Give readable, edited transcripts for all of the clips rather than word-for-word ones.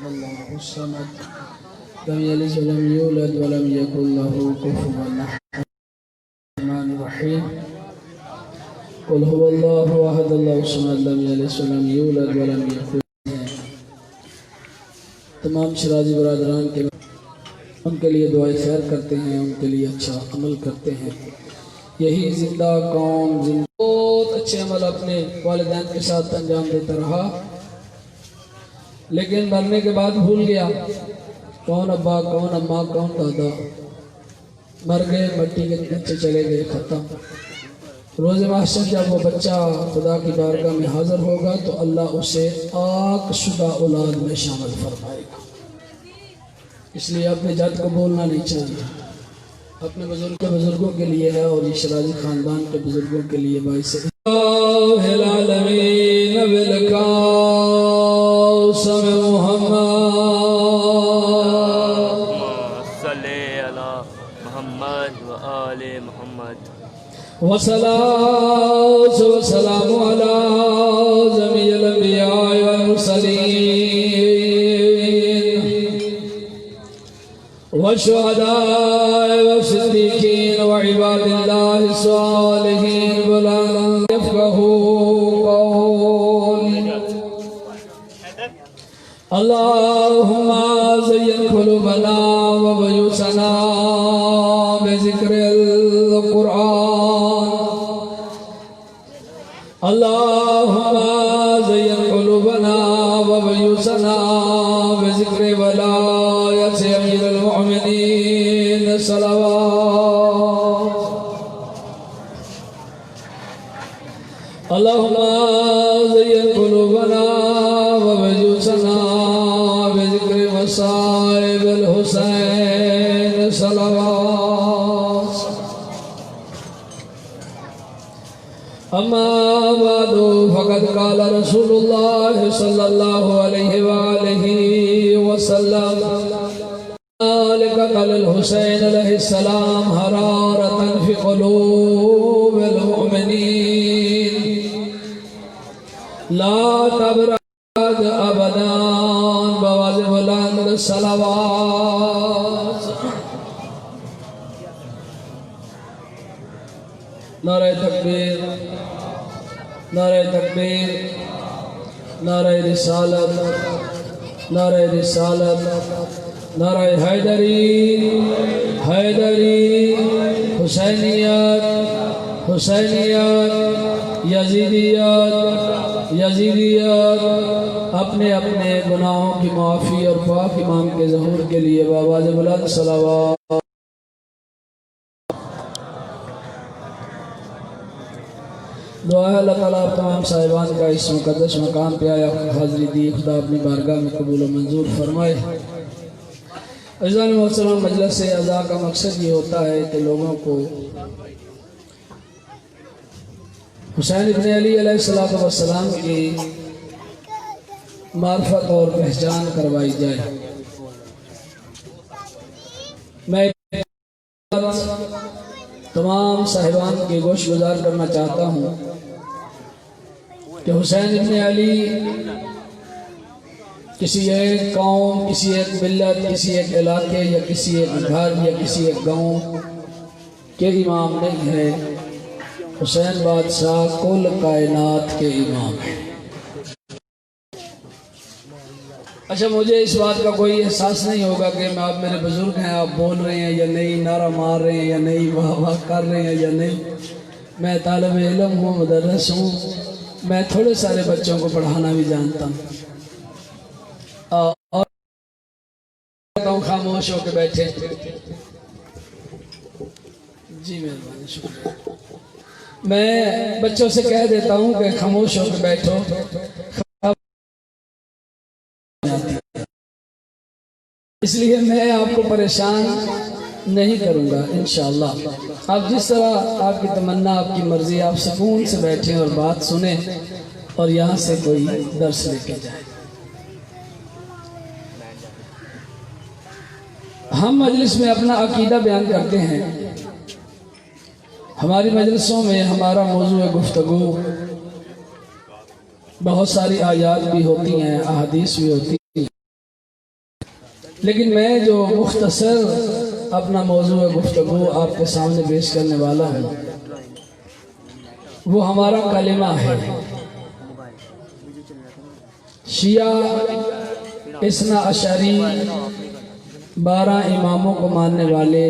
الله الصمد لم يلد ولم يولد ولم يكن له كفوا أحد الرحمن الرحيم قل هو الله أحد الله الصمد لم يلد ولم يولد ولم يكن. تمام شرازی برادران کے ان کے لیے دعائیں خیر کرتے ہیں، ان کے لیے اچھا عمل کرتے ہیں. یہی زندہ قوم بہت اچھے عمل اپنے والدین کے ساتھ انجام دیتا رہا، لیکن مرنے کے بعد بھول گیا کون ابا کون اماں کون دادا. مر گئے، مٹی کے نیچے چلے گئے، ختم. روز محشر جب وہ بچہ خدا کی بارگاہ میں حاضر ہوگا تو اللہ اسے آگ شدہ اولاد میں شامل فرمائے گا. اس لیے اپنے جد کو بولنا نہیں چاہیے. اپنے بزرگوں کے لیے ہے اور یہ شرازی خاندان کے بزرگوں کے لیے باعث العالمین بالقاسم محمد صلی علی محمد و آل محمد وصلاة وسلام علی جمیع الانبیاء والمرسلین والشهداء والصديقين وعباد الله الصالحين بلند يفقهوا قول. اللهم زين قلوبنا وبيوتنا بذكر القرآن. اللهم زين قلوبنا وبيوتنا بذكر ولاية أمير المؤمنين صلوات. اللهم زين قلوبنا وبيوتنا بذكر مصائب الحسين صلوات. أما بعد فقد قال رسول الله صلى الله عليه وآله وسلم لقتل الحسين عليه السلام حرارة في قلوب المؤمنين لا تبرد أبدا بواجب بلند الصلوات. نعرہ تکبیر، نعرہ تکبیر، نعرہ رسالت، نعرہ رسالت، نعرہ حیدری، حیدری، حسینیت، حسینیت، یزیدیت، یزیدیت. اپنے اپنے گناہوں کی معافی اور پاک امام کے ظہور کے لیے بآواز بلند صلوات. دعا ہے اللہ تعالیٰ تمام صاحبان کا اس مقدس مقام پہ آیا حاضری دی خدا اپنی بارگاہ میں قبول و منظور فرمائے. عزیزان محترم، مجلس عزا کا مقصد یہ ہوتا ہے کہ لوگوں کو حسین ابن علی علیہ السلام کی معرفت اور پہچان کروائی جائے. میں تمام صاحبان کے گوش گزار کرنا چاہتا ہوں کہ حسین ابن علی کسی ایک قوم، کسی ایک ملت، کسی ایک علاقے یا کسی ایک گھر یا کسی ایک گاؤں کے امام نہیں ہے. حسین بادشاہ کل کائنات کے امام ہیں. اچھا، مجھے اس بات کا کوئی احساس نہیں ہوگا کہ آپ میرے بزرگ ہیں، آپ بول رہے ہیں یا نہیں، نعرہ مار رہے ہیں یا نہیں، واہ واہ کر رہے ہیں یا نہیں. میں طالب علم ہوں، مدرس ہوں، میں تھوڑے سارے بچوں کو پڑھانا بھی جانتا ہوں اور خاموش ہو کے بیٹھے. جی مہربانی، شکریہ. میں بچوں سے کہہ دیتا ہوں کہ خاموش ہو کے بیٹھو. اس لیے میں آپ کو پریشان نہیں کروں گا انشاءاللہ. آپ جس طرح آپ کی تمنا، آپ کی مرضی، آپ سکون سے بیٹھیں اور بات سنیں اور یہاں سے کوئی درس لے کے جائیں. ہم مجلس میں اپنا عقیدہ بیان کرتے ہیں. ہماری مجلسوں میں ہمارا موضوع گفتگو بہت ساری آیات بھی ہوتی ہیں، احادیث بھی ہوتی ہیں، لیکن میں جو مختصر اپنا موضوع گفتگو آپ کے سامنے پیش کرنے والا ہوں وہ ہمارا کلمہ ہے۔ شیعہ اثنا عشری 12 اماموں کو ماننے والے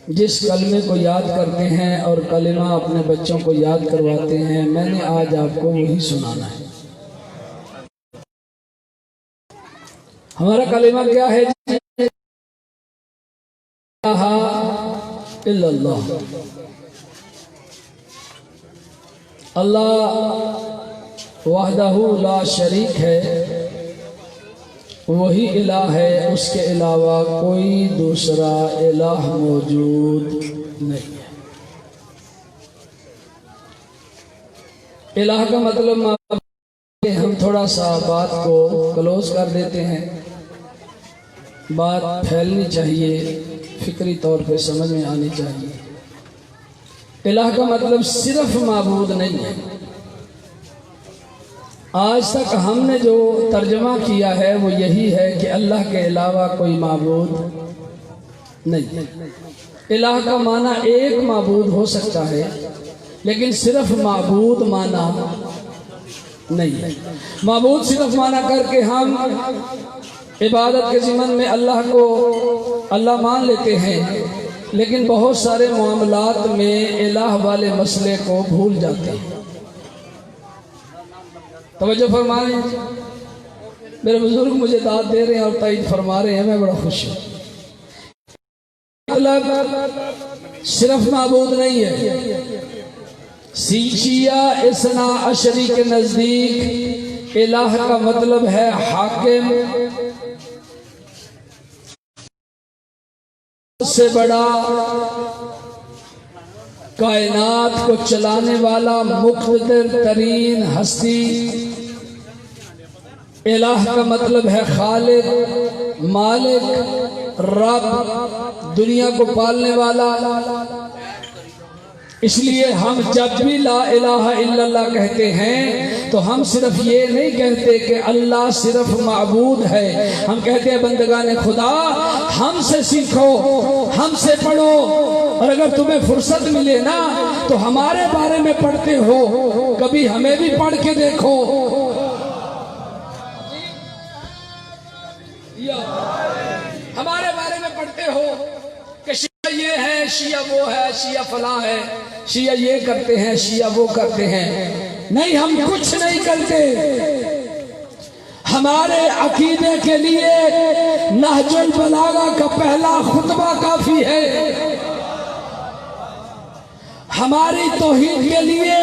جس کلمے کو یاد کرتے ہیں اور کلمہ اپنے بچوں کو یاد کرواتے ہیں، میں نے آج آپ کو وہی سنانا ہے۔ ہمارا کلمہ کیا ہے؟ لا الہ الا اللہ، اللہ وحدہ لا شریک ہے، وہی الہ ہے، اس کے علاوہ کوئی دوسرا الہ موجود نہیں ہے۔ الہ کا مطلب ہم تھوڑا سا بات کو کلوز کر دیتے ہیں، بات پھیلنی چاہیے، فکری طور پہ سمجھ میں آنی چاہیے۔ الہ کا مطلب صرف معبود نہیں ہے۔ آج تک ہم نے جو ترجمہ کیا ہے وہ یہی ہے کہ اللہ کے علاوہ کوئی معبود نہیں ہے۔ الہ کا معنی ایک معبود ہو سکتا ہے، لیکن صرف معبود معنی نہیں ہے۔ معبود صرف معنی کر کے ہم عبادت کے ضمن میں اللہ کو اللہ مان لیتے ہیں، لیکن بہت سارے معاملات میں الہ والے مسئلے کو بھول جاتے ہیں۔ توجہ فرمائیں، میرے بزرگ مجھے داد دے رہے ہیں اور تائید فرما رہے ہیں، میں بڑا خوش ہوں۔ مطلب صرف معبود نہیں ہے۔ شیعہ اثنا عشری کے نزدیک الہ کا مطلب ہے حاکم، سے بڑا، کائنات کو چلانے والا، مقتدر ترین ہستی۔ الہ کا مطلب ہے خالق، مالک، رب، دنیا کو پالنے والا۔ اس لیے ہم جب بھی لا الہ الا اللہ کہتے ہیں تو ہم صرف یہ نہیں کہتے کہ اللہ صرف معبود ہے، ہم کہتے ہیں بندگان خدا ہم سے سیکھو، ہم سے پڑھو، اور اگر تمہیں فرصت ملے نا تو ہمارے بارے میں پڑھتے ہو، کبھی ہمیں بھی پڑھ کے دیکھو۔ ہمارے بارے میں پڑھتے ہو کہ شیعہ یہ ہے، شیعہ وہ ہے، شیعہ فلاں ہے، شیعہ یہ کرتے ہیں، شیعہ وہ کرتے ہیں۔ نہیں، ہم کچھ نہیں کرتے۔ ہمارے عقیدے کے لیے نہج البلاغہ کا پہلا خطبہ کافی ہے، ہماری توحید کے لیے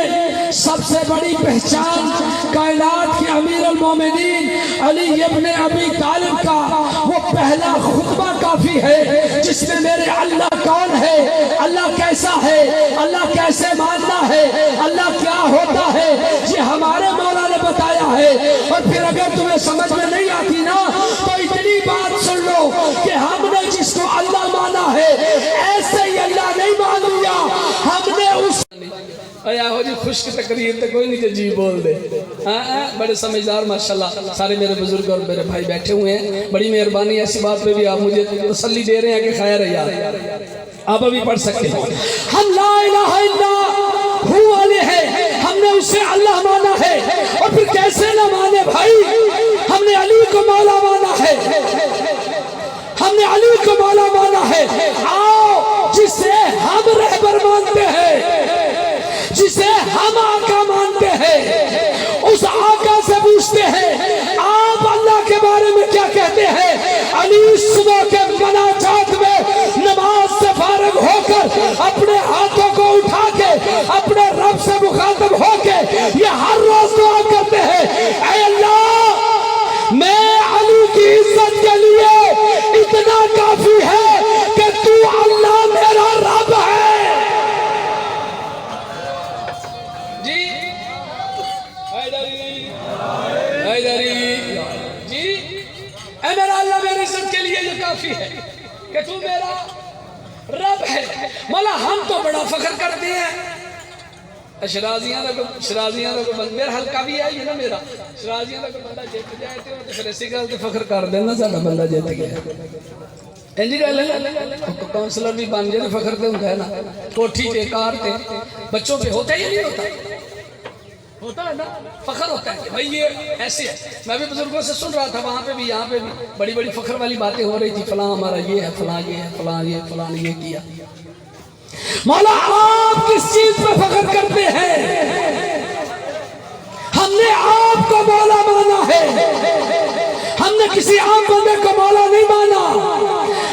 سب سے بڑی پہچان کائنات کے امیر المومنین علی ابن ابی طالب کا وہ پہلا خطبہ کافی ہے، جس میں میرے اللہ کون ہے، اللہ کیسا ہے، اللہ کیسے ماننا ہے، اللہ کیا ہوتا ہے، یہ ہمارے مولا نے بتایا ہے۔ اور پھر اگر تمہیں سمجھ میں نہیں آتی نا تو اتنی بات سن لو کہ ہم نے جس کو اللہ مانا ہے ایسے ہی اللہ نہیں مان لیا، ہم نے اس ہو جی خوش کی تقریر تے کوئی نہیں جی بول دے۔ بڑے سمجھدار ماشاءاللہ سارے میرے بزرگ اور میرے بھائی بیٹھے ہوئے ہیں، بڑی مہربانی، ایسی بات پہ بھی آپ مجھے تسلی دے رہے ہیں کہ خیر ہے یار، آپ ابھی پڑھ سکتے ہیں۔ ہم لا الہ الا ہو والے ہیں، ہم نے اسے اللہ مانا ہے، اور پھر کیسے نہ مانے بھائی، ہم نے علی کو مولا مانا ہے، ہم نے علی کو مولا مانا ہے۔ آؤ جسے ہم رہبر مانتے ہیں، جسے ہم آقا مانتے ہیں، اس آقا سے پوچھتے ہیں آپ اللہ کے بارے میں کیا کہتے ہیں۔ علی صبح کے مناجات میں نماز سے فارغ ہو کر اپنے ہاتھوں کو اٹھا کے اپنے رب سے مخاطب ہو کے یہ ہر روز دعا کرتے ہیں، اے اللہ میں علی کی عزت کے لیے اتنا کافی ہے کہ تو اللہ میرا رب ہے۔ جی جی اے میرا اللہ میری عزت کے لیے یہ کافی ہے کہ تو میرا رب ہے۔ مولا ہم تو بڑا فخر کرتے ہیں، شرازیاں دا کوئی بندہ میرا حلقہ بھی ہے یہ نا میرا شرازیاں دا کوئی بندہ جیت جائے تو پھر اسی گل تے فخر کر دینا ساڈا بندہ جیت گیا انجی گل ہے کونسلر بھی بن جائے فخر تے ہوندا ہے نا کوٹھی تے کار تے بچوں پہ ہوتا ہے یا نہیں ہوتا ہے نا فخر ہوتا ہے بھائی یہ ایسے ہے میں بھی بزرگوں سے سن رہا تھا وہاں پہ بھی یہاں پہ بھی بڑی بڑی فخر والی باتیں ہو رہی تھی فلاں ہمارا یہ ہے فلاں یہ ہے فلاں یہ فلاں نے یہ کیا مولا آپ کس چیز پہ فخر کرتے ہیں ہم نے آپ کو مولا مانا ہے ہم نے کسی عام بندے کو مولا نہیں مانا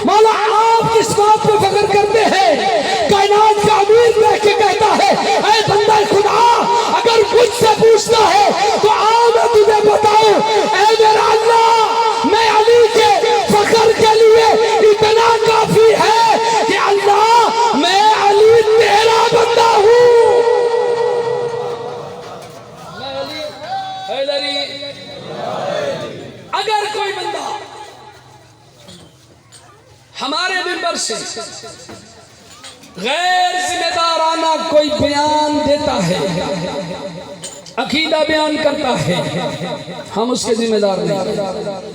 مولا آپ کس بات پہ فخر کرتے ہیں کائنات کا امیر دیکھ کے کہتا ہے اے بندہ خدا اگر مجھ سے پوچھتا ہے تو آؤ میں تجھے بتاؤں اے میرا اللہ میں علی کے فخر کے لیے اتنا کافی ہے کہ اللہ میں علی تیرا بندہ ہوں اگر کوئی بندہ ہمارے منبر سے غیر ذمہ دارانہ کوئی بیان دیتا ہے عقیدہ بیان کرتا ہے ہم اس کے ذمہ دار نہیں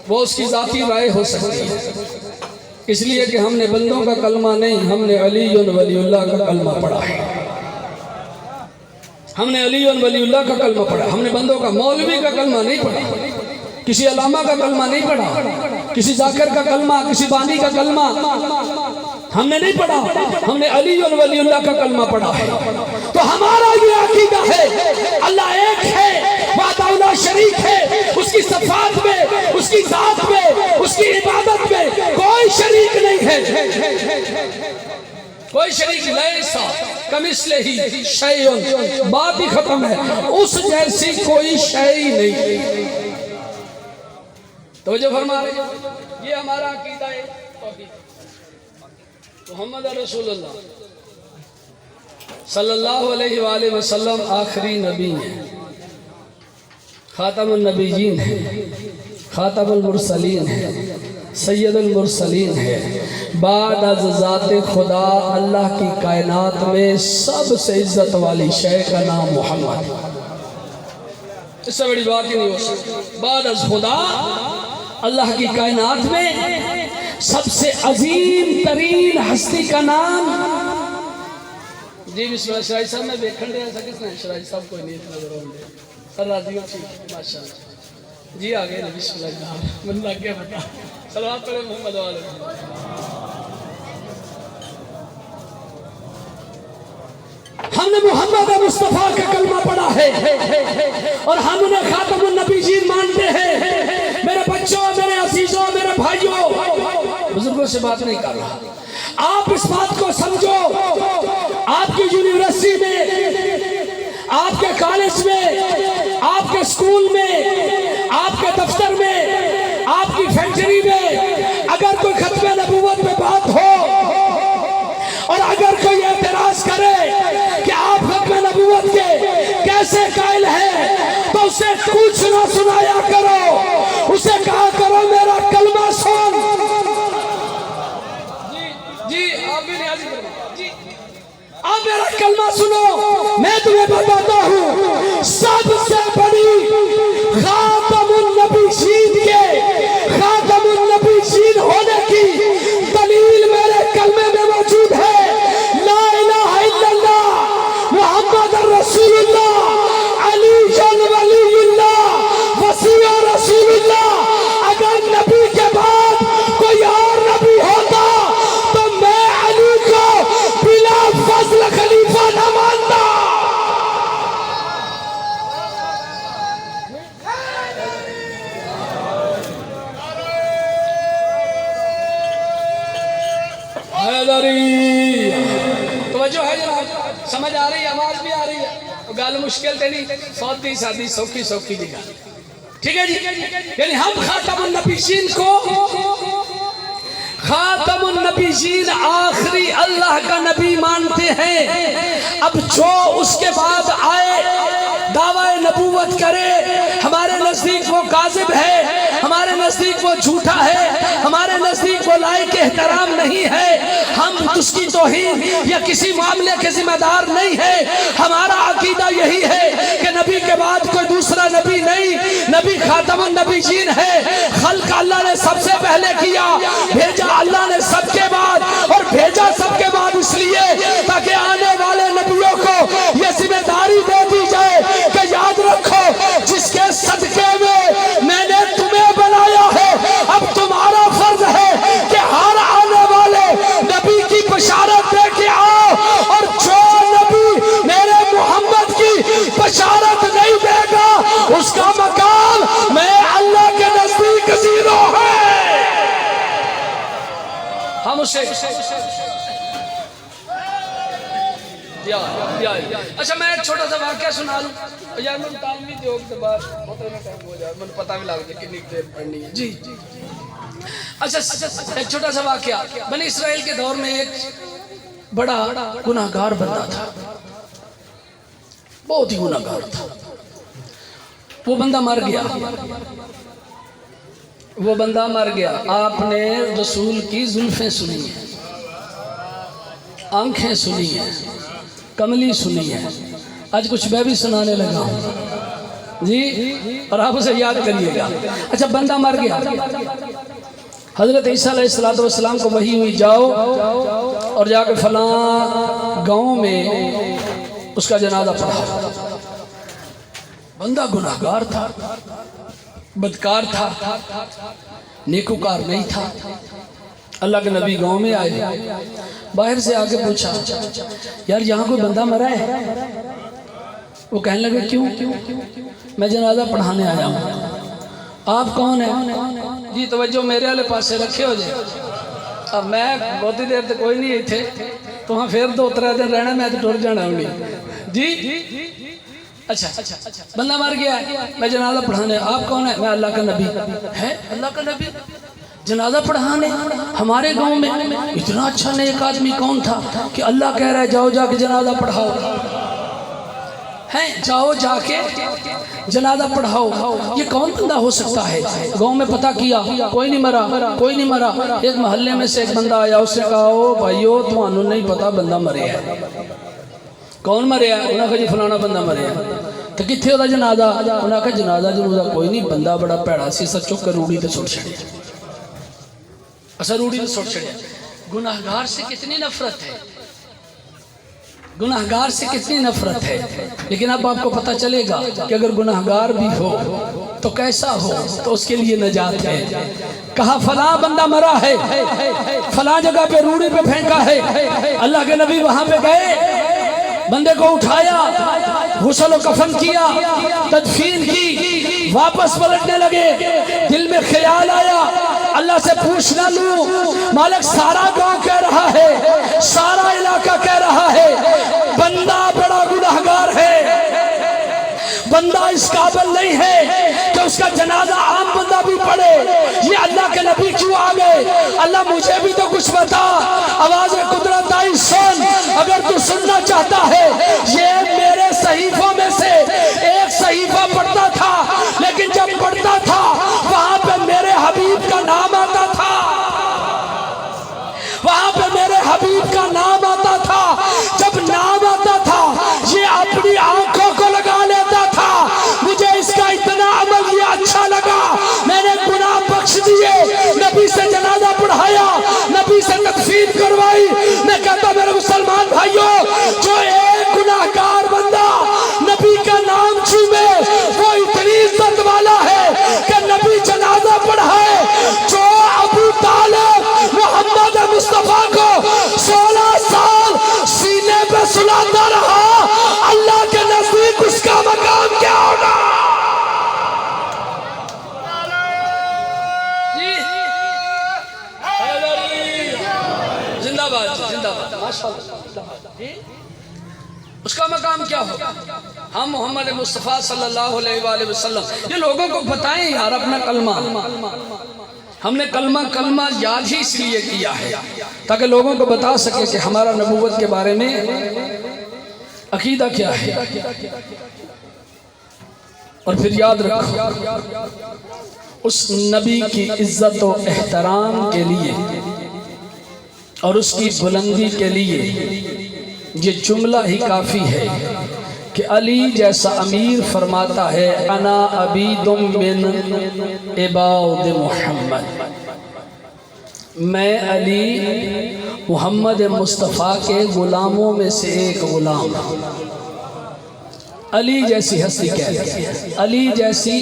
وہ اس کی ذاتی رائے ہو سکتی ہے اس لیے کہ ہم نے بندوں کا کلمہ نہیں ہم نے علی ولی اللہ کا کلمہ پڑھا ہے ہم نے علی ولی اللہ کا کلمہ پڑھا ہم نے بندوں کا مولوی کا کلمہ نہیں پڑھا کسی علامہ کا کلمہ نہیں پڑھا کسی ذاکر کا کلمہ کسی بانی کا کلمہ ہم نے نہیں پڑھا ہم نے علی ولی اللہ کا کلمہ پڑھا ہے تو ہمارا یہ عقیدہ ہے اللہ ایک ہے وحدہ لا شریک ہے اس کی صفات میں اس کی ذات میں اس کی عبادت میں کوئی شریک نہیں ہے کوئی شریک لیسا کمثلہ شیء بات ہی ختم ہے اس جیسی کوئی شے نہیں توجہ فرما رہے ہیں یہ ہمارا عقیدہ ہے محمد رسول اللہ صلی اللہ علیہ وآلہ وسلم آخری نبی ہیں خاتم النبیین ہیں خاتم المرسلین ہیں سید المرسلین ہے بعد از ذات خدا اللہ کی کائنات میں سب سے عزت والی شے کا نام محمد اس سے بڑی بات ہی نہیں ہو سکتی بعد از خدا اللہ کی کائنات میں سب سے عظیم ترین ہستی کا نام جی بسم اللہ شرائی صاحب میں دیکھن دے ایسا کس نے شرائی صاحب کوئی نہیں اتنا ضرور دے سر راضی ہو ٹھیک ماشاءاللہ جی آگے بسم اللہ من لگ گیا بتا صلوات پڑھے محمد والے ہم نے محمد مصطفیٰ کا کلمہ پڑھا ہے اور ہم انہیں خاتم النبیین مانتے ہیں میرے بچوں میرے عزیزوں میرے بھائیوں بزرگوں سے بات نہیں کر رہا آپ اس بات کو سمجھو آپ کی یونیورسٹی میں آپ کے کالج میں آپ کے اسکول میں آپ کے دفتر میں آپ کی فیکٹری میں اگر کوئی ختم نبوت میں بات ہو اور اگر کوئی اعتراض کرے کہ آپ ختم نبوت کے کیسے قائل ہیں تو اسے کچھ نہ سنایا کرو اسے کہا کرو میرا کلمہ سن جی آپ بھی نیازی کرو جی آپ میرا کلمہ سنو میں تمہیں بتاتا ہوں سب سے بڑی خاتم النبیین کے خاتم النبیین ہونے کی دلیل میرے کلمے میں موجود ہے لا الہ الا اللہ محمد رسول اللہ علی ولی اللہ وسیع رسول اللہ اگر نبی کے بعد کوئی اور نبی ہوتا تو میں علی کو بلا فضل خلیفہ نہ مانتا توجہ ہے جناب سمجھ آ رہی ہے آواز بھی آ رہی ہے گال مشکل تے نہیں سودی سادی سوکھی سوکھی دی گل ٹھیک ہے جی یعنی ہم خاتم النبیین کو خاتم النبیین آخری اللہ کا نبی مانتے ہیں اب جو اس کے بعد آئے دعوی نبوت کرے ہمارے نزدیک وہ کاذب ہے، ہمارے نزدیک وہ جھوٹا ہے، ہمارے نزدیک وہ لائق احترام نہیں ہے، ہم اس کی توہین یا کسی معاملے کے ذمہ دار نہیں ہے۔ ہمارا عقیدہ یہی ہے کہ نبی کے بعد کوئی دوسرا نبی نہیں، نبی خاتم النبیین ہے۔ خلق اللہ نے سب سے پہلے کیا، بھیجا اللہ نے سب کے بعد، اور بھیجا سب کے بعد اس لیے تاکہ آنے والے نبیوں کو یہ ذمہ داری دے دی جائے کہ یاد رکھو جس کے صدقے میں نے تمہیں بنایا ہے، اب تمہارا فرض ہے کہ ہر آنے والے نبی کی بشارت دے کے آؤ، اور جو نبی میرے محمد کی بشارت نہیں دے گا اس کا مقام میں اللہ کے نزدیک زیرو ہے۔ ہم اسے اچھا میں ایک چھوٹا سا واقعہ سنا لوں یار، من تعلیمی دیوگ کے بعد بہت میں ٹائم ہو جائے، من پتہ بھی لگ جائے کتنی دیر پڑھنی ہے جی۔ اچھا ایک چھوٹا سا واقعہ، بنی اسرائیل کے دور میں ایک بڑا گناہگار بندہ تھا، بہت ہی گناہگار تھا۔ وہ بندہ مر گیا، وہ بندہ مر گیا۔ آپ نے رسول کی زلفیں سنی ہیں، آنکھیں سنی ہیں، کملی سنی ہے، آج کچھ میں بھی سنانے لگا ہوں جی، اور آپ اسے یاد کریے گا۔ اچھا بندہ مر گیا، حضرت عیسیٰ علیہ السلام کو وحی ہوئی جاؤ اور جا کے فلاں گاؤں میں اس کا جنازہ پڑھا۔ بندہ گناہگار تھا، بدکار تھا، نیکوکار نہیں تھا۔ اللہ کے نبی گاؤں میں آئے، باہر سے آگے پوچھا یار یہاں کوئی بندہ مرا ہے؟ وہ کہنے لگے کیوں؟ میں جنازہ پڑھانے آیا ہوں۔ آپ کون ہیں؟ جی توجہ میرے والے پاس سے رکھے ہو جائے، اب میں بہت ہی دیر تک کوئی نہیں تھے تو ہاں پھر 2-3 دن رہنا، میں تو ٹر جانا ہوں جی۔ اچھا بندہ مر گیا ہے، میں جنازہ پڑھانے۔ آپ کون ہیں؟ میں اللہ کا نبی ہے۔ اللہ کا نبی جنازہ پڑھانے ہمارے گاؤں میں؟ اتنا اچھا نیک آدمی کون تھا کہ اللہ کہہ رہا ہے جاؤ جا کے جنازہ پڑھاؤ، ہیں جاؤ جا کے جنازہ پڑھاؤ۔ یہ کون بندہ ہو سکتا ہے؟ گاؤں میں پتہ کیا، کوئی نہیں مرا، کوئی نہیں مرا۔ ایک محلے میں سے ایک بندہ آیا، اس نے کہا او بھائیو تمہانوں نہیں پتا بندہ مرے ہے۔ کون مرے ہے؟ انہوں نے کہا جی فلانا بندہ مرے ہے۔ تو کتھے ہوتا جنازہ؟ انہوں نے کہا جنازہ کوئی نہیں، بندہ بڑا پیڑا سی، سچو کر روڑی تے سٹ چھڑے، روڑی تے سٹ چھڑے۔ گناہگار سے کتنی نفرت ہے، گناہگار سے کتنی نفرت ہے۔ لیکن اب آپ کو پتہ چلے گا کہ اگر گناہگار بھی ہو تو کیسا ہو، تو اس کے لیے نجات ہے۔ کہا فلاں بندہ مرا ہے، فلاں جگہ پہ روڑی پہ پھینکا ہے۔ اللہ کے نبی وہاں پہ گئے، بندے کو اٹھایا، غسل و کفن کیا، تدفین کی، واپس پلٹنے لگے۔ دل میں خیال آیا اللہ سے پوچھ نہ لوں، مالک سارا گاؤں کہہ رہا ہے، سارا علاقہ کہہ رہا ہے بندہ بڑا گناہگار ہے، بندہ اس قابل نہیں ہے کہ اس کا جنازہ عام بندہ بھی پڑھے، یہ اللہ کے نبی کیوں آ گئے؟ اللہ مجھے بھی تو کچھ بتا۔ آواز قدرت آئی سن، اگر تو سننا چاہتا ہے، یہ میرے صحیفوں میں سے ایک صحیفہ پڑھتا تھا، لیکن جب پڑھتا تھا وہاں پہ میرے حبیب کا نام آتا تھا، وہاں پہ میرے حبیب کا نام آتا تھا۔ جب نام آتا تھا یہ اپنی آنکھوں کو لگا لیتا تھا۔ مجھے اس کا اتنا عمل یہ اچھا لگا، میں نے گناہ بخش دیے، نبی سے جنازہ پڑھایا، نبی سے تدفین کروائی۔ میں کہتا میرے مسلمان بھائیوں، جو ایک گناہگار بندہ نبی کا نام چومے وہ اتنی عزت والا ہے کہ نبی جنازہ پڑھائے۔ جو ابو طالب محمد مصطفیٰ کو 16 سال سینے پہ سلاتا رہا، اللہ کے نزدیک اس کا مقام کیا ہوگا؟ زندہ باد، زندہ باد، ماشاءاللہ۔ اس کا مقام کیا ہوگا؟ ہم محمد مصطفیٰ صلی اللہ علیہ وآلہ وسلم یہ لوگوں کو بتائیں یار اپنا کلمہ۔ ہم نے کلمہ یاد ہی اس لیے کیا ہے تاکہ لوگوں کو بتا سکے کہ ہمارا نبوت کے بارے میں عقیدہ کیا ہے۔ اور پھر یاد رکھو اس نبی کی عزت و احترام کے لیے اور اس کی بلندی کے لیے یہ جملہ ہی کافی ہے کہ علی جیسا امیر فرماتا ہے انا عبید من عباد محمد، میں علی محمد مصطفیٰ کے غلاموں میں سے ایک غلام ہوں۔ علی جیسی ہستی کہہ رہی ہے، علی جیسی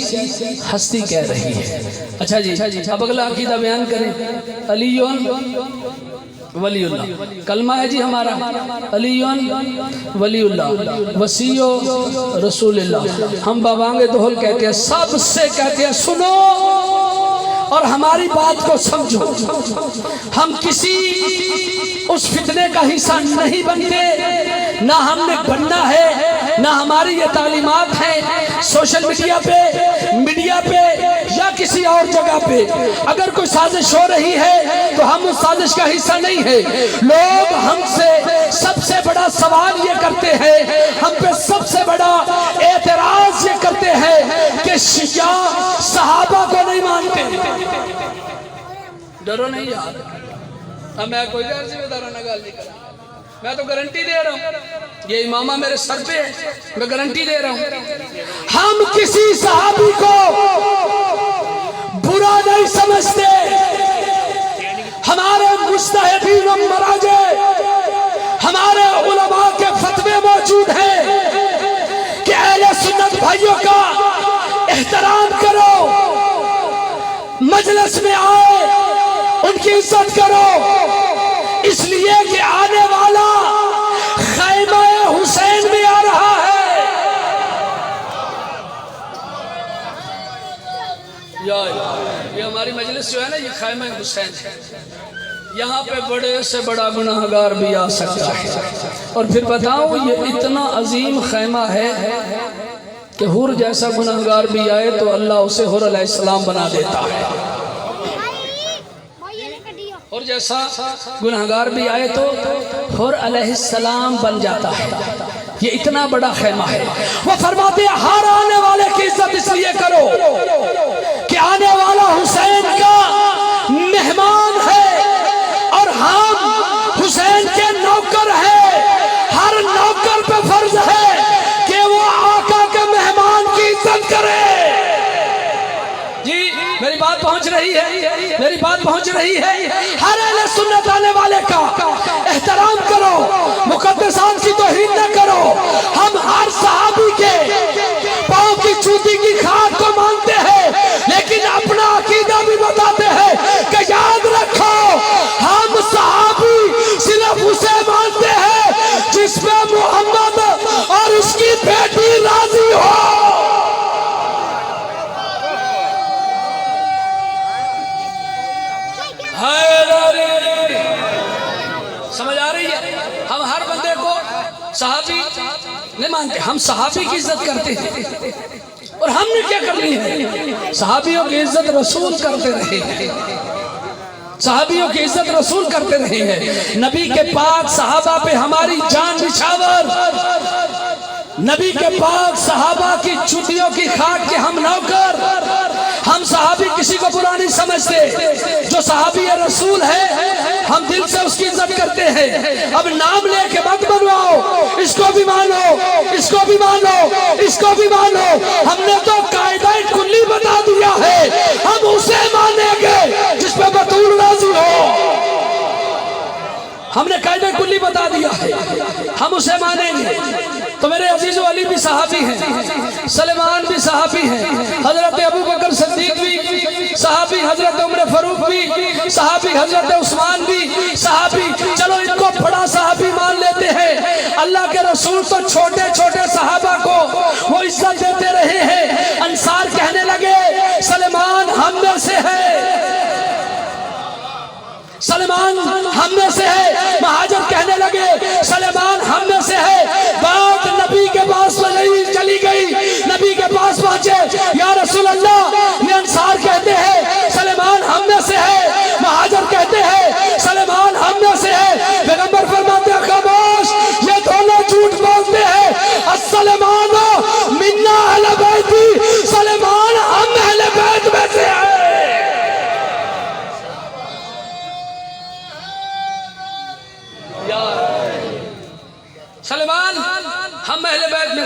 ہستی کہہ رہی ہے۔ اچھا جی اب اگلا عقیدہ بیان کریں۔ علی ولی اللہ کلمہ ہے جی ہمارا، علی ولی اللہ وسیع رسول اللہ۔ ہم بابانگے دہل کہتے ہیں، سب سے کہتے ہیں سنو اور ہماری بات کو سمجھو، ہم کسی اس فتنے کا حصہ نہیں بنتے، نہ ہم نے بننا ہے، نہ ہماری یہ تعلیمات ہیں سوشل میڈیا پہ یا کسی اور جگہ پہ۔ اگر کوئی سازش ہو رہی ہے تو ہم اس سازش کا حصہ نہیں ہے۔ لوگ ہم سے سب سے بڑا سوال یہ کرتے ہیں، ہم پہ سب سے بڑا اعتراض یہ کرتے ہیں کہ شیعہ صحابہ کو نہیں مانتے۔ ڈرو نہیں یار، اب میں کوئی غیر ذمہ دارانہ گال نہیں کرا، میں تو گارنٹی دے رہا ہوں، یہ امامہ میرے سر پہ ہے، میں گارنٹی دے رہا ہوں۔ ہم کسی صحابی کو برا نہیں سمجھتے، ہمارے مجتہدین و مراجع، ہمارے علماء کے فتوے موجود ہیں کہ اہل سنت بھائیوں کا احترام کرو، مجلس میں آئے ان کی عزت کرو، اس لیے کہ آنے والا خیمہ حسین میں آ رہا ہے۔ یہ ہماری مجلس جو ہے نا، یہ خیمہ حسین ہے، یہاں پہ بڑے سے بڑا گناہگار بھی آ سکتا ہے۔ اور پھر بتاؤ یہ اتنا عظیم خیمہ ہے کہ حور جیسا گناہگار بھی آئے تو اللہ اسے حور علیہ السلام بنا دیتا ہے، اور جیسا گناہگار بھی آئے تو حور علیہ السلام بن جاتا ہے۔ یہ اتنا بڑا خیمہ ہے۔ وہ فرماتے ہیں ہر آنے والے کی عزت اس لیے کرو کہ آنے والا حسین کا مہمان ہے اور ہم حسین کے نوکر ہیں۔ ہر نوکر پہ فرض ہے کہ وہ آقا کے مہمان کی عزت کرے۔ جی میری بات پہنچ رہی ہے، میری بات پہنچ رہی ہے۔ ہر اہل سنت آنے والے کا احترام کرو، مقدسات کی توہین نہ کرو۔ ہم ہر صحابی کے پاؤں کی چوٹی کی خاک کو مانتے ہیں، لیکن اپنا عقیدہ بھی بتاتے ہیں کہ یاد رکھو ہم صحابی صرف اسے مانتے ہیں جس پہ محمد اور اس کی بیٹی راضی ہو۔ سمجھ آ رہی ہے؟ ہم ہر بندے کو صحابی نہیں مانتے، ہم صحابی کی عزت کرتے ہیں، اور ہم نے کیا کرنی ہے؟ صحابیوں کی عزت رسول کرتے رہے ہیں، صحابیوں کی عزت رسول کرتے رہے ہیں۔ نبی کے پاک صحابہ پہ ہماری جان نچھاور، نبی کے پاک صحابہ کی چھٹیوں کی خاک کے ہم نوکر۔ ہم صحابی کسی کو برا نہیں سمجھتے، جو صحابی رسول ہے ہم دل سے اس کی عزت کرتے ہیں۔ اب نام لے کے مت بنواؤ، اس کو بھی مانو، اس کو بھی مانو، اس کو بھی مانو۔ ہم نے تو قاعدہ کلی بتا دیا ہے، ہم اسے مانیں گے جس پہ بطول راضی ہو۔ ہم نے قاعدہ کلی بتا دیا ہے، ہم اسے مانیں گے۔ تو میرے عزیز و علی بھی صحابی ہیں، سلیمان بھی صحابی ہیں، حضرت ابو بکر صدیق بھی صحابی، حضرت عمر فاروق بھی صحابی، حضرت عثمان بھی صحابی۔ چلو ان کو بڑا صحابی مان لیتے ہیں۔ اللہ کے رسول تو چھوٹے چھوٹے صحابہ کو وہ عزت دیتے رہے ہیں۔ انصار کہنے لگے سلیمان ہم میں سے ہے، سلیمان ہم میں سے ہے۔ مہاجر کہنے لگے سلیمان ہم میں سے ہے۔ بات نبی کے پاس چلی گئی، نبی کے پاس پہنچے، یا رسول اللہ یہ انصار کہتے ہیں سلیمان ہم میں سے ہے، مہاجر کہتے ہیں سلیمان ہم میں سے ہے۔ پیغمبر فرماتے ہیں خاموش، یہ دونوں جھوٹ بولتے ہیں۔ السلمان منا اہل بیتی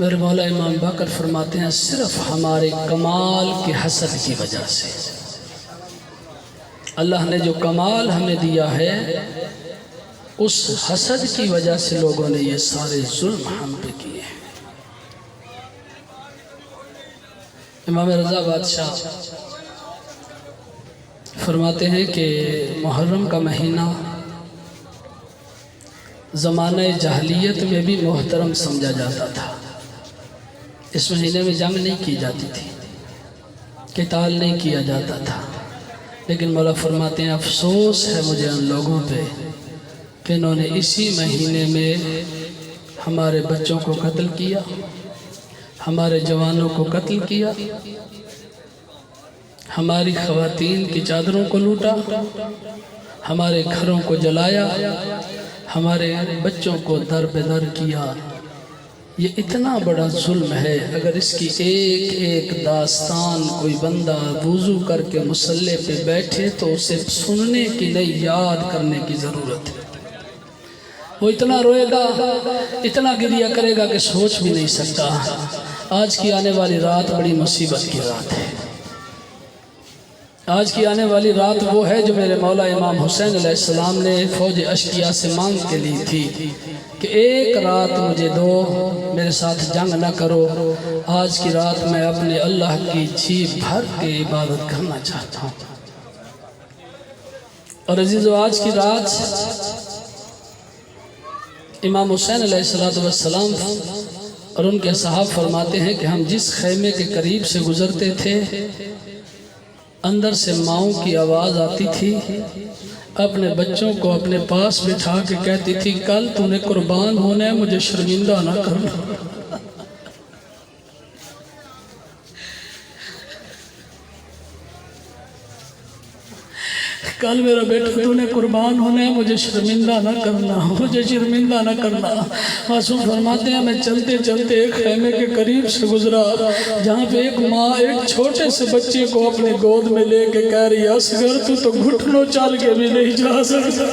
میرے مولا امام باقر فرماتے ہیں صرف ہمارے کمال کے حسد کی وجہ سے اللہ نے جو کمال ہمیں دیا ہے اس حسد کی وجہ سے لوگوں نے یہ سارے ظلم ہم پہ کیے ہیں۔ امام رضا بادشاہ فرماتے ہیں کہ محرم کا مہینہ زمانہ جاہلیت میں بھی محترم سمجھا جاتا تھا۔ اس مہینے میں جنگ نہیں کی جاتی تھی، قتال نہیں کیا جاتا تھا، لیکن مولا فرماتے ہیں افسوس ہے مجھے ان لوگوں پہ کہ انہوں نے اسی مہینے میں ہمارے بچوں کو قتل کیا، ہمارے جوانوں کو قتل کیا، ہماری خواتین کی چادروں کو لوٹا، ہمارے گھروں کو جلایا، ہمارے بچوں کو در بدر کیا۔ یہ اتنا بڑا ظلم ہے، اگر اس کی ایک ایک داستان کوئی بندہ وضو کر کے مصلی پہ بیٹھے تو اسے سننے کی نہیں یاد کرنے کی ضرورت ہے۔ وہ اتنا روئے گا، اتنا گریہ کرے گا کہ سوچ بھی نہیں سکتا۔ آج کی آنے والی رات بڑی مصیبت کی رات ہے۔ آج کی آنے والی رات وہ ہے جو میرے مولا امام حسین علیہ السلام نے فوج اشقیاء سے مانگ کے لی تھی کہ ایک رات مجھے دو، میرے ساتھ جنگ نہ کرو، آج کی رات میں اپنے اللہ کی جی بھر کے عبادت کرنا چاہتا ہوں۔ اور عزیزو آج کی رات امام حسین علیہ السلام اور ان کے صحاب فرماتے ہیں کہ ہم جس خیمے کے قریب سے گزرتے تھے اندر سے ماؤں کی آواز آتی تھی، اپنے بچوں کو اپنے پاس بٹھا کے کہتی تھی کل تو نے قربان ہونا ہے، مجھے شرمندہ نہ کرنا۔ کل میرا بیٹا تو نے قربان ہونا ہے، مجھے شرمندہ نہ کرنا، مجھے شرمندہ نہ کرنا۔ معصوم فرماتے ہیں میں چلتے چلتے ایک خیمے کے قریب سے گزرا جہاں پہ ایک ماں ایک چھوٹے سے بچے کو اپنے گود میں لے کے کہہ رہی اصغر تو گھٹنوں چل کے بھی نہیں جا سکتا،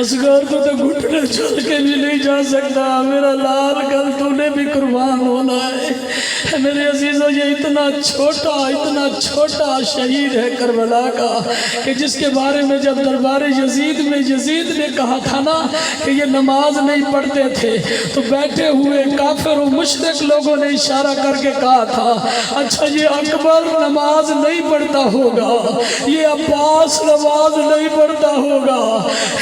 اصغر تو گھٹنے چل کے بھی نہیں جا سکتا، میرا لال کل تو نے بھی قربان ہونا ہے۔ میرے عزیزو یہ اتنا چھوٹا شہید ہے کربلا کا کہ جس کے بارے میں جب دربار یزید میں یزید نے کہا تھا نا کہ یہ نماز نہیں پڑھتے تھے تو بیٹھے ہوئے کافر و مشرک لوگوں نے اشارہ کر کے کہا تھا اچھا یہ اکبر نماز نہیں پڑھتا ہوگا، یہ عباس نماز نہیں پڑھتا ہوگا،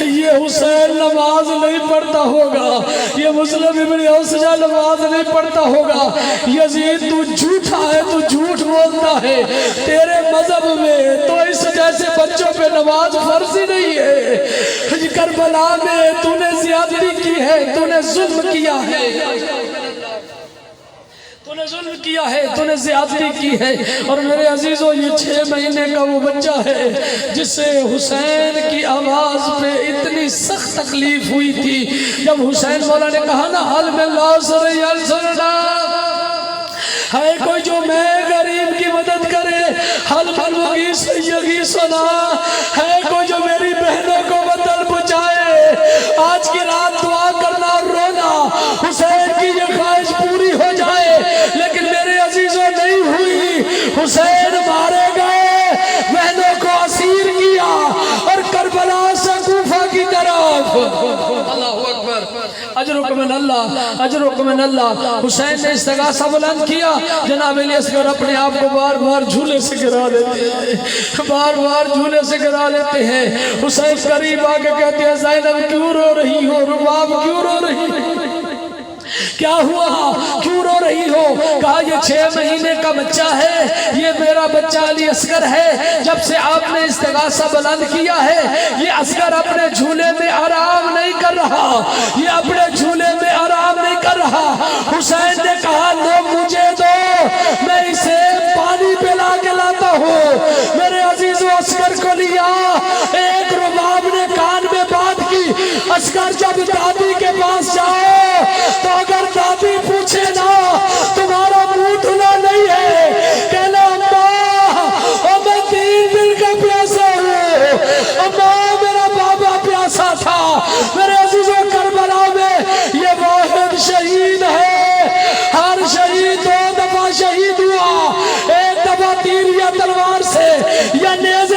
یہ حسین نماز نہیں پڑھتا ہوگا، یہ مسلم ابن اوسجہ نماز نہیں پڑھتا ہوگا، یزید تو جھوٹا ہے، تو جھوٹ بولتا ہے، تیرے مذہب میں تو اس جیسے بچوں پہ نماز فرض ہی نہیں ہے، کربلا میں تو نے زیادتی کی ہے، تو نے ظلم کیا ہے، تو نے ظلم کیا ہے، تو نے زیادتی کی ہے۔ اور میرے عزیزو یہ 6 مہینے کا وہ بچہ ہے جس سے حسین کی آواز پہ اتنی سخت تکلیف ہوئی تھی جب حسین مولا نے کہا نا حل میں لاسر یلسرنا ہے کوئی جو میں غریب کی مدد کرے، حل من وگیس یگیسنا ہے کوئی جو میری بہنوں کو وطن پہنچائے۔ آج کی رات دعا کرنا اور رونا حسین کی یہ خواہش پوری ہو جائے، لیکن میرے عزیزوں نہیں ہوئی، حسین مارے گئے، بہنوں کو اسیر کیا اور کربلا سے کوفہ کی طرف۔ اللہ اکبر، اجرکم من اللہ، اجرکم من اللہ۔ حسین نے استغاثہ بلند کیا، جناب علی اصغر اپنے آپ کو بار بار جھولے سے گرا لیتے ہیں، بار بار جھولے سے گرا لیتے ہیں۔ حسین قریب آ کے کہتے ہیں زینب کیوں رو رہی ہو، رباب کیوں رو رہی ہو، کیا ہوا کیوں رو رہی ہو؟ کہا یہ 6 مہینے کا بچہ ہے، یہ میرا بچہ علی اصغر ہے، جب سے آپ نے استغاثہ بلند کیا ہے یہ اصغر اپنے جھولے میں آرام نہیں کر رہا، یہ اپنے جھولے میں آرام نہیں کر رہا۔ حسین نے کہا لو مجھے دو، میں اسے پانی پلا کے لاتا ہوں۔ میرے عزیز و اصغر کو لیا، ایک رباب نے کان میں بات کی، اصغر جب دادی کے پاس جاؤ تو اگر دادی پوچھے نا تمہارا منہ دھلا نہیں ہے، کہنا اماں اور میں 3 دن کا پیاسا ہوں، اماں میرا بابا پیاسا تھا۔ میرے عزیزوں کربلا میں یہ وہ یا تلوار سے یا نیزے